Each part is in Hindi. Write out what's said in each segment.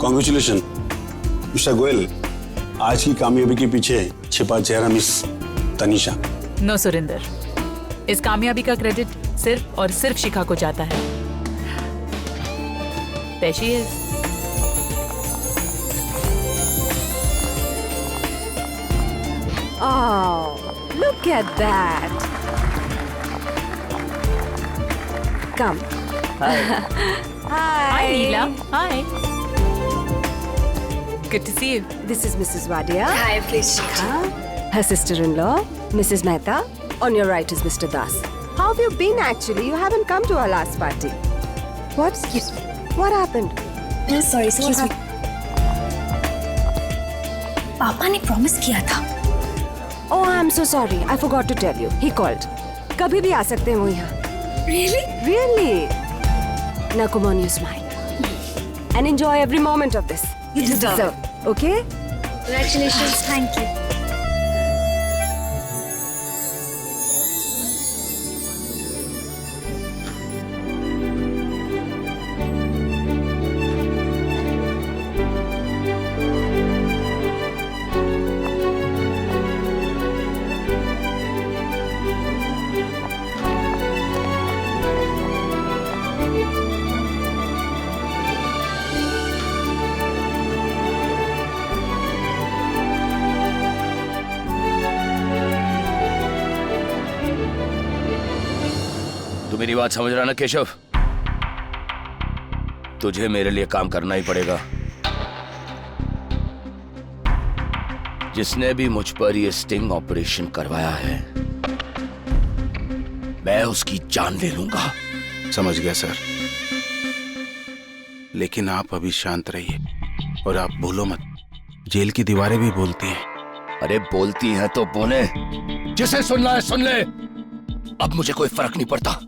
Congratulation mister Goyal. आज की कामयाबी के पीछे छिपा चेहरा मिस तनीषा। नो सुरेंदर, इस कामयाबी का क्रेडिट सिर्फ और सिर्फ शिखा को जाता है। There she is. Oh, look at that. Come. Hi. Hi. Hi, Neela. Hi. Good to see you. This is Mrs. Wadia. Hi, please. Her sister-in-law, Mrs. Mehta. On your right is Mr. Das. How have you been actually? You haven't come to our last party. What? Excuse me. What happened? No, sorry, excuse me. पापा ने प्रॉमिस किया था। Oh, I'm so sorry. I forgot to tell you. He called. कभी भी आ सकते हैं वो यहाँ. Really? Really? Now come on, you smile. And enjoy every moment of this. You deserve. Okay? Congratulations. Thank you. मेरी बात समझ रहा ना केशव? तुझे मेरे लिए काम करना ही पड़ेगा। जिसने भी मुझ पर ये स्टिंग ऑपरेशन करवाया है, मैं उसकी जान ले लूंगा। समझ गया सर, लेकिन आप अभी शांत रहिए और आप भूलो मत, जेल की दीवारें भी बोलती हैं। अरे बोलती हैं तो बोले, जिसे सुनना है सुन ले। अब मुझे कोई फर्क नहीं पड़ता।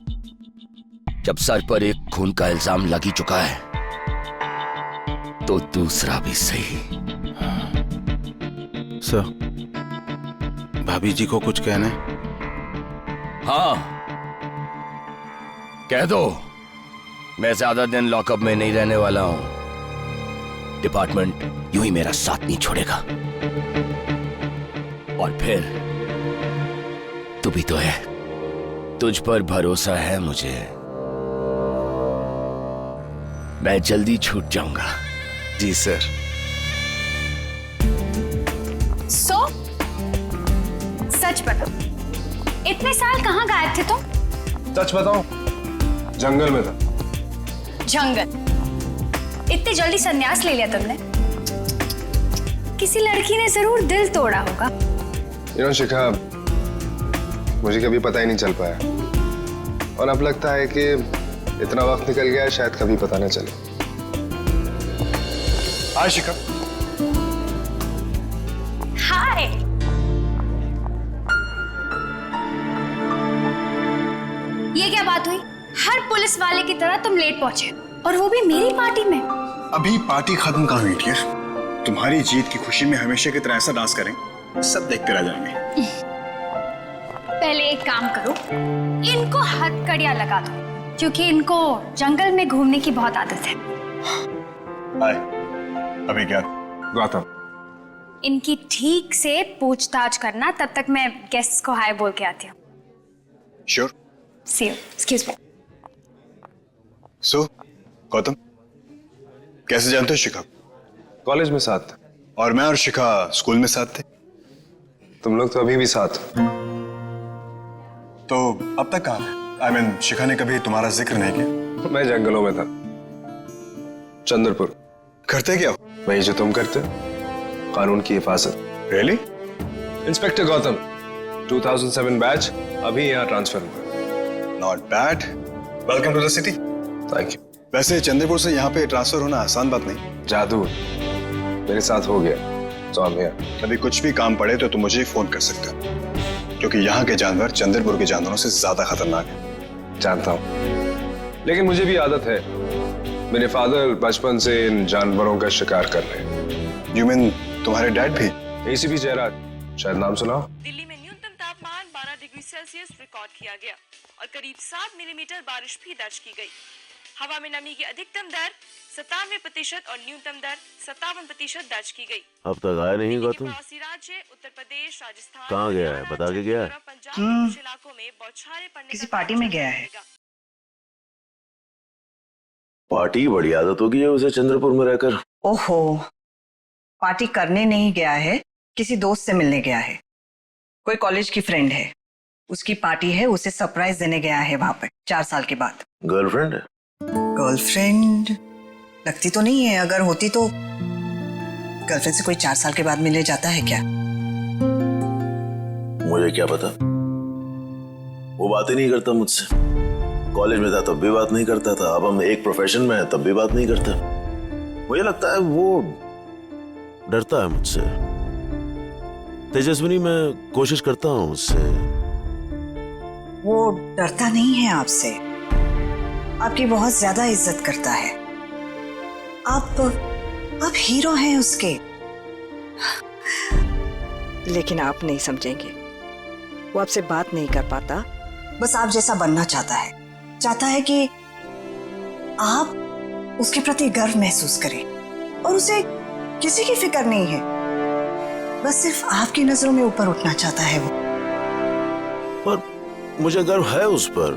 जब सर पर एक खून का इल्जाम लग ही चुका है, तो दूसरा भी सही। सर, भाभी जी को कुछ कहना है? हाँ, कह दो। मैं ज्यादा दिन लॉकअप में नहीं रहने वाला हूं। डिपार्टमेंट यूं ही मेरा साथ नहीं छोड़ेगा। और फिर तू भी तो है, तुझ पर भरोसा है मुझे। मैं जल्दी छूट जाऊंगा। जी सर। सच बताओ, इतने साल कहाँ गायब थे तुम? सच बताओ, जंगल में था। जंगल? इतनी जल्दी संन्यास ले लिया तुमने? किसी लड़की ने जरूर दिल तोड़ा होगा। शिखा, मुझे कभी पता ही नहीं चल पाया, और अब लगता है कि इतना वक्त निकल गया है, शायद कभी पता न चले। हाय शिखा। हाय। ये क्या बात हुई? हर पुलिस वाले की तरह तुम लेट पहुंचे, और वो भी मेरी पार्टी में। अभी पार्टी खत्म कहाँ हुई डियर? तुम्हारी जीत की खुशी में हमेशा की तरह ऐसा डांस करें, सब देखते रह जाएंगे। पहले एक काम करो, इनको हथकड़ियां लगा दो, क्योंकि इनको जंगल में घूमने की बहुत आदत है। हाय, अभी क्या? गौतम। इनकी ठीक से पूछताछ करना, तब तक मैं गेस्ट्स को हाय बोल के आती हूँ। Sure. See you. Excuse me. सो गौतम, कैसे जानते हो शिखा? कॉलेज में साथ थे। और मैं और शिखा स्कूल में साथ थे। तुम लोग तो अभी भी साथ हो। तो अब तक कहाँ थे? I mean, शिखा ने कभी तुम्हारा जिक्र नहीं किया। मैं जंगलों में था, चंद्रपुर। करते क्या हो? वही जो तुम करते हो, कानून की हिफाजत। रियली? इंस्पेक्टर गौतम, 2007 बैच, अभी यहाँ ट्रांसफर हुआ। Not bad. Welcome to the city. Thank you. वैसे चंद्रपुर से यहाँ पे ट्रांसफर होना आसान बात नहीं। जादू मेरे साथ हो गया, तो I'm here। कभी कुछ भी काम पड़े तो तुम मुझे फोन कर सकते हो, क्योंकि यहाँ के जानवर चंद्रपुर के जानवरों से ज्यादा खतरनाक है। जानता हूँ, लेकिन मुझे भी आदत है। मेरे फादर बचपन से इन जानवरों का शिकार कर रहे हैं। यू मीन तुम्हारे डैड भी? एसीपी जयराज, शायद नाम सुना हो। दिल्ली में न्यूनतम तापमान 12 डिग्री सेल्सियस रिकॉर्ड किया गया और करीब 7 मिलीमीटर बारिश भी दर्ज की गई। हवा में नमी की अधिकतम दर 97% और न्यूनतम दर 57% दर्ज की गई। अब तक आया नहीं दिल्ली के गौतम। पड़ोसी राज्य उत्तर प्रदेश, राजस्थान, कहाँ गया है? हरियाणा, बता के गया है? चंडीगढ़ और पंजाब के कुछ इलाकों में बौछारें पड़ने किसी का पार्टी में गया है। पार्टी बड़ी आदत होगी है उसे चंद्रपुर में रहकर। ओहो, पार्टी करने नहीं गया है, किसी दोस्त से मिलने गया है। कोई कॉलेज की फ्रेंड है, उसकी पार्टी है, उसे सरप्राइज देने गया है वहां पर 4 साल के बाद। गर्लफ्रेंड है? गर्लफ्रेंड लगती तो नहीं है, अगर होती तो गर्लफ्रेंड से कोई 4 साल के बाद मिलने जाता है क्या? मुझे क्या पता, वो बात ही नहीं करता मुझसे। कॉलेज में था तब भी बात नहीं करता था, अब हम एक प्रोफेशन में हैं तब भी बात नहीं करता। मुझे लगता है वो डरता है मुझसे। तेजस्विनी, मैं कोशिश करता हूँ उससे। वो डरता नहीं है आपसे, आपकी बहुत ज्यादा इज्जत करता है। आप हीरो हैं उसके। लेकिन आप नहीं समझेंगे, वो आपसे बात नहीं कर पाता, बस आप जैसा बनना चाहता है। चाहता है कि आप उसके प्रति गर्व महसूस करें और उसे किसी की फिक्र नहीं है, बस सिर्फ आपकी नजरों में ऊपर उठना चाहता है वो। पर मुझे गर्व है उस पर।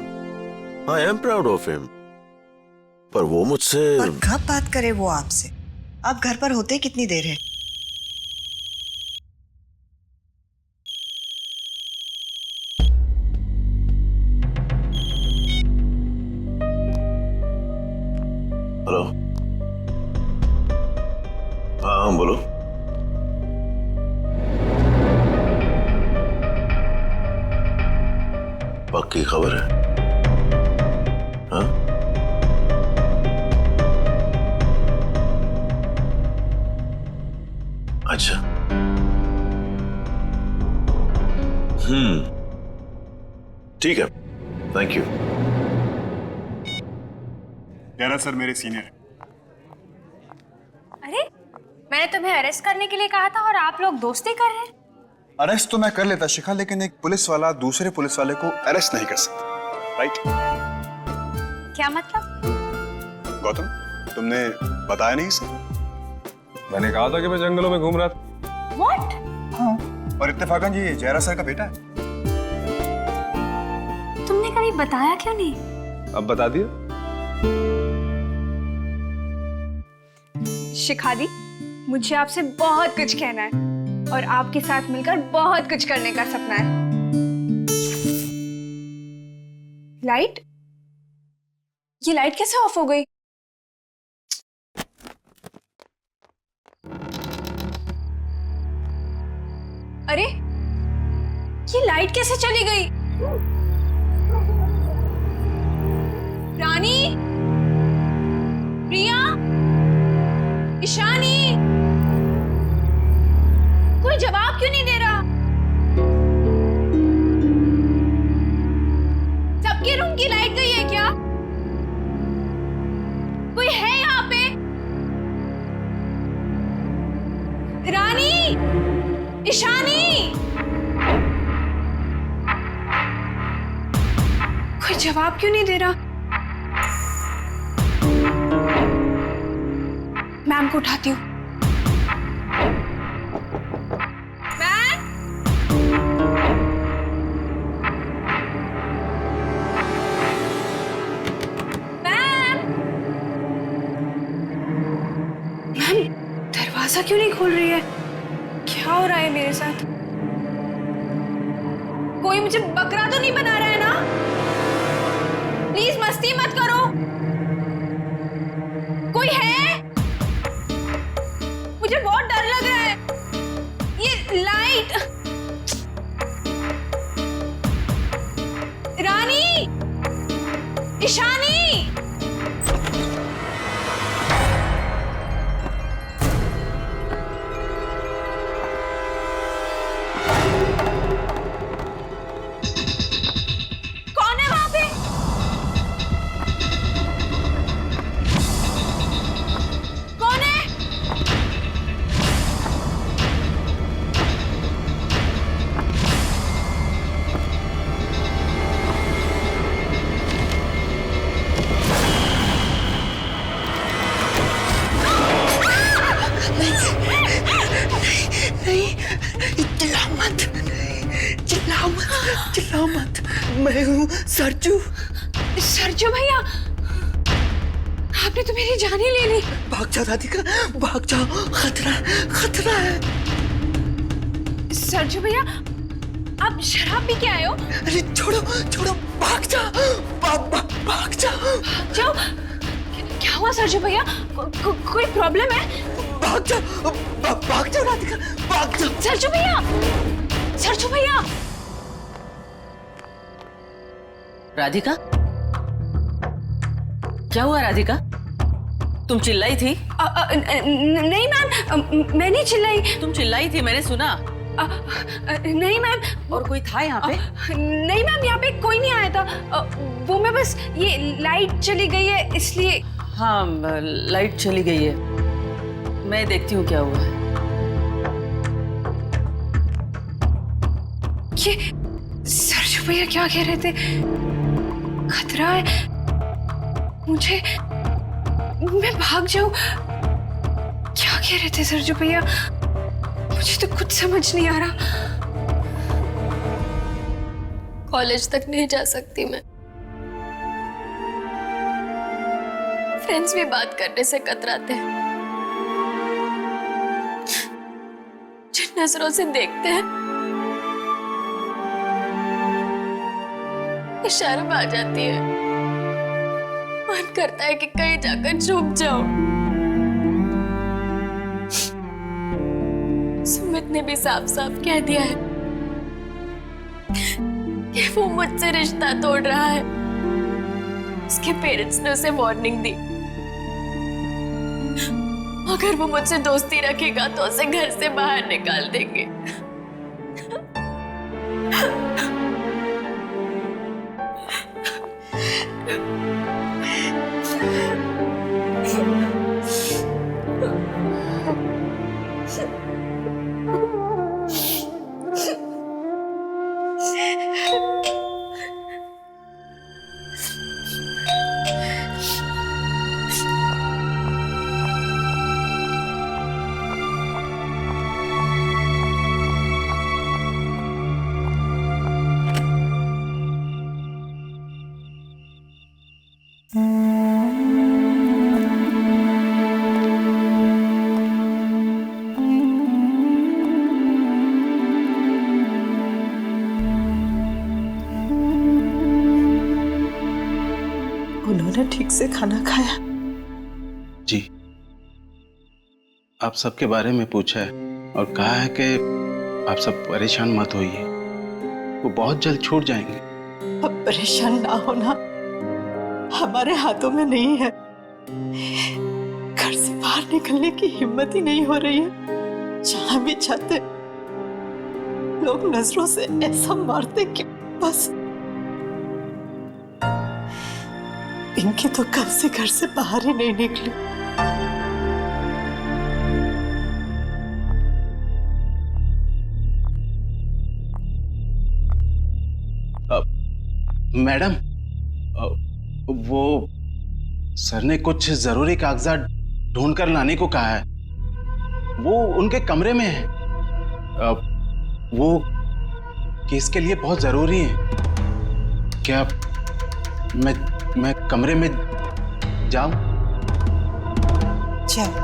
I am proud of him. पर वो मुझसे। पर कब बात करे वो आपसे? आप घर पर होते कितनी देर है? हेलो। हाँ बोलो। पक्की खबर है? हाँ? अच्छा। ठीक है, थैंक यू। जरा सर मेरे सीनियर है। अरे मैंने तुम्हें अरेस्ट करने के लिए कहा था और आप लोग दोस्ती कर रहे हैं। अरेस्ट तो मैं कर लेता शिखा, लेकिन एक पुलिस वाला दूसरे पुलिस वाले को अरेस्ट नहीं कर सकता, राइट? क्या मतलब? गौतम, तुमने बताया नहीं सर? मैंने कहा था कि मैं जंगलों में घूम रहा था। What? हाँ, और इत्तेफाकन ये जयरा सर का बेटा है। तुमने कभी बताया क्यों नहीं? अब बता दिया। शिखा दी, मुझे आपसे बहुत कुछ कहना है और आपके साथ मिलकर बहुत कुछ करने का सपना है। लाइट? ये लाइट कैसे ऑफ हो गई? अरे ये लाइट कैसे चली गई? रानी, प्रिया, ईशानी, कोई जवाब क्यों नहीं दे रहा? सबके रूम की लाइट गई है क्या? कोई है यहाँ पे? रानी, ईशानी, कोई जवाब क्यों नहीं दे रहा? मैम को उठाती हूँ। मैम, मैम, दरवाजा क्यों नहीं खोल रही है? क्या हो रहा है मेरे साथ? कोई मुझे बकरा तो नहीं बना रहा है ना? प्लीज मस्ती मत करो। कोई है? मुझे बहुत डर लग रहा है। ये लाइट। रानी, ईशानी, कौन है वहां पे? मैं हूँ सरजू। सरजू भैया, आपने तो मेरी जान ही ले ली। भाग जा राधिका, भाग जाओ, खतरा है, खतरा है। सरजू भैया, आप शराब पी के आए हो? अरे छोड़ो छोड़ो, भाग जा, भाग जाओ, भाग जाओ। क्या हुआ सरजू भैया? कोई प्रॉब्लम है? भाग जाओ, भाग जाओ राधिका, भाग जाओ। सरजू भैया, सरजू भैया। राधिका, क्या हुआ राधिका? तुम चिल्लाई थी? नहीं मैम, मैं नहीं चिल्लाई। तुम चिल्लाई थी, मैंने सुना। नहीं मैम। और कोई था यहाँ पे? नहीं मैम, यहाँ पे कोई नहीं आया था। वो मैं बस, ये लाइट चली गई है इसलिए। हाँ, लाइट चली गई है, मैं देखती हूँ क्या हुआ है। ये सरजू भैया क्या कह रहे थे? खतरा है मुझे, मैं भाग जाऊं? क्या कह रहे थे सरजू भैया? मुझे तो कुछ समझ नहीं आ रहा। कॉलेज तक नहीं जा सकती मैं। फ्रेंड्स भी बात करने से कतराते हैं। जिन नजरों से देखते हैं, शर्म आ जाती है। मन करता है कि कहीं जाकर छुप जाओ। सुमित ने भी साफ साफ कह दिया है कि वो मुझसे रिश्ता तोड़ रहा है। उसके पेरेंट्स ने उसे वार्निंग दी, अगर वो मुझसे दोस्ती रखेगा तो उसे घर से बाहर निकाल देंगे। उन्होंने ठीक से खाना खाया? जी, आप सबके बारे में पूछा है और कहा है कि आप सब परेशान मत होइए, वो बहुत जल्द छूट जाएंगे। अब परेशान ना होना हमारे हाथों में नहीं है। घर से बाहर निकलने की हिम्मत ही नहीं हो रही है। जहां भी जाते लोग नजरों से ऐसा मारते कि बस। इनकी तो कब से घर से बाहर ही नहीं निकली। मैडम, वो सर ने कुछ जरूरी कागजात ढूंढ कर लाने को कहा है। वो उनके कमरे में है। वो केस के लिए बहुत जरूरी है। क्या मैं कमरे में जाऊं? जाओ।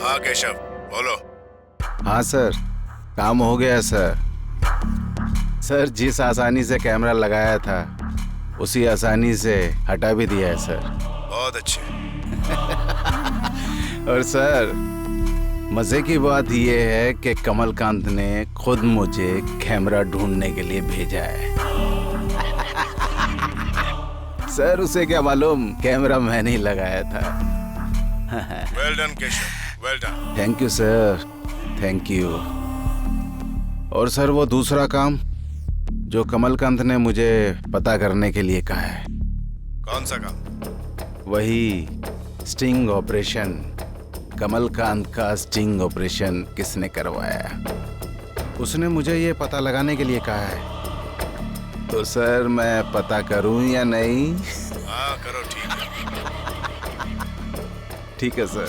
हाँ केशव बोलो। हाँ सर, काम हो गया सर। सर जिस आसानी से कैमरा लगाया था उसी आसानी से हटा भी दिया है सर। बहुत अच्छे। और सर मजे की बात यह है कि कमलकांत ने खुद मुझे कैमरा ढूंढने के लिए भेजा है। सर उसे क्या मालूम कैमरा मैंने ही लगाया था। Well done Keshav, well done. Thank you sir, thank you. और सर वो दूसरा काम जो कमलकांत ने मुझे पता करने के लिए कहा है। कौन सा काम? वही स्टिंग ऑपरेशन। कमलकांत का स्टिंग ऑपरेशन किसने करवाया, उसने मुझे ये पता लगाने के लिए कहा है। तो सर मैं पता करूं या नहीं? हाँ करो, ठीक है। ठीक है सर।